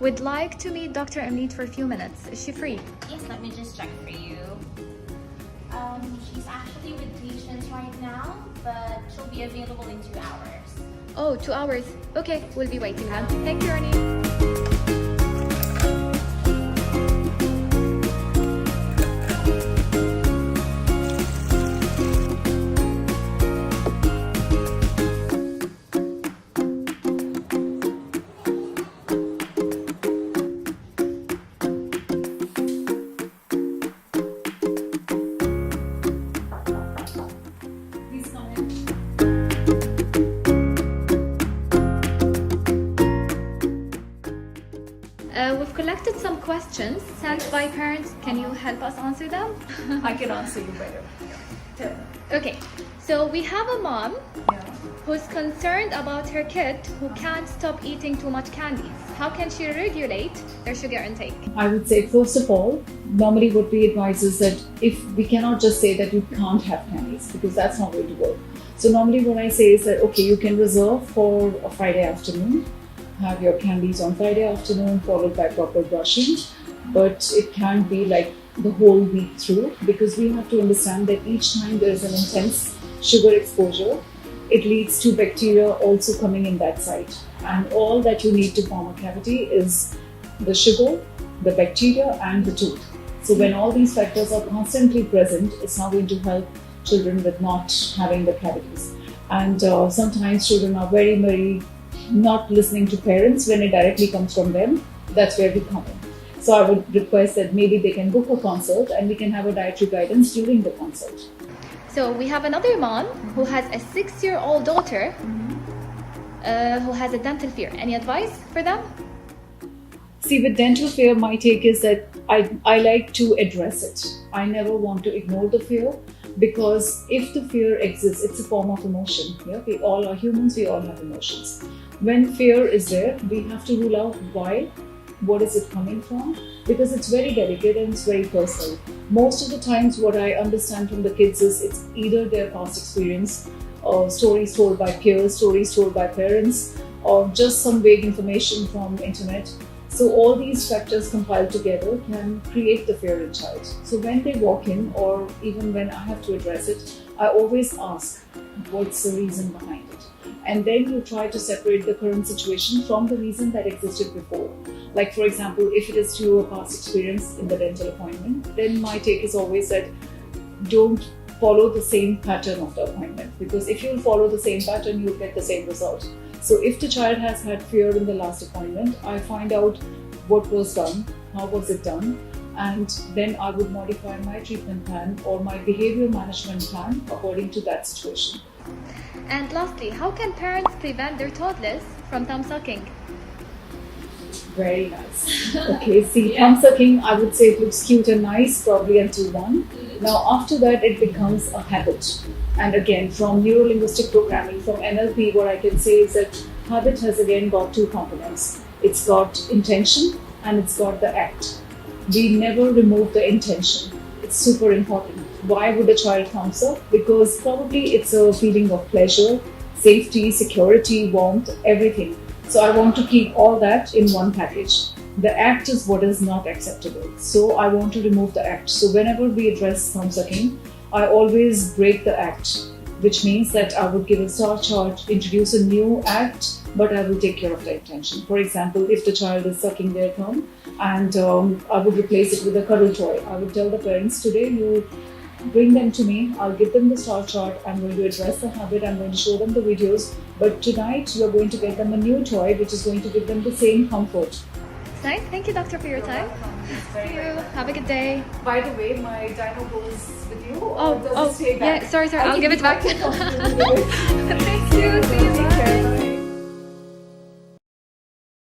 Would like to meet Dr. Imneet for a few minutes. Is she free? Yes, let me just check for you. She's actually with patients right now, but she'll be available in 2 hours. Oh, 2 hours. Okay, we'll be waiting then. Thank you, Ernie. We've collected some questions sent by parents. Can you help us answer them? I can answer you better. Tell me. Okay, so we have a mom Yeah. who's concerned about her kid who can't stop eating too much candies. How can she regulate their sugar intake? I would say, first of all, normally what we advise is that if we cannot just say that you can't have candies, because that's not going to work. So normally what I say is that, okay, you can reserve for a Friday afternoon, have your candies on Friday afternoon followed by proper brushing, but it can't be like the whole week through, because we have to understand that each time there is an intense sugar exposure, it leads to bacteria also coming in that site, and all that you need to form a cavity is the sugar, the bacteria and the tooth. So when all these factors are constantly present, it's not going to help children with not having the cavities. And sometimes children are very not listening to parents when it directly comes from them. That's where we come in. So I would request that maybe they can book a consult and we can have a dietary guidance during the consult. So we have another mom who has a 6-year-old daughter who has a dental fear. Any advice for them? See, with dental fear, my take is that I like to address it. I never want to ignore the fear, because if the fear exists, it's a form of emotion. Yeah? We all are humans, we all have emotions. When fear is there, we have to rule out why, what is it coming from, because it's very delicate and it's very personal. Most of the times what I understand from the kids is it's either their past experience, or stories told by peers, stories told by parents, or just some vague information from internet. So all these factors compiled together can create the fear in child. So when they walk in, or even when I have to address it, I always ask, what's the reason behind it? And then you try to separate the current situation from the reason that existed before. Like, for example, if it is to a past experience in the dental appointment, then my take is always that don't follow the same pattern of the appointment, because if you follow the same pattern, you'll get the same result. So if the child has had fear in the last appointment, I find out what was done, how was it done, and then I would modify my treatment plan or my behavior management plan according to that situation. And lastly, how can parents prevent their toddlers from thumb sucking? Very nice. Okay, see, thumb sucking, I would say it looks cute and nice, probably until one. Now, after that, it becomes a habit. And again, from neuro-linguistic programming, from NLP, what I can say is that habit has again got two components. It's got intention and it's got the act. We never remove the intention. It's super important. Why would a child thumb suck? Because probably it's a feeling of pleasure, safety, security, warmth, everything. So I want to keep all that in one package. The act is what is not acceptable. So I want to remove the act. So whenever we address thumb sucking, I always break the act, which means that I would give a star chart, introduce a new act, but I will take care of the intention. For example, if the child is sucking their thumb and I would replace it with a cuddle toy, I would tell the parents, today you bring them to me, I'll give them the star chart, I'm going to address the habit, I'm going to show them the videos, but tonight you're going to get them a new toy which is going to give them the same comfort. Nice. Thank you, doctor, for your time. Thank you. Have a good day. By the way, my dino goes with you. Oh, yeah. Sorry. I'll give it back. Thank you. See you. Bye.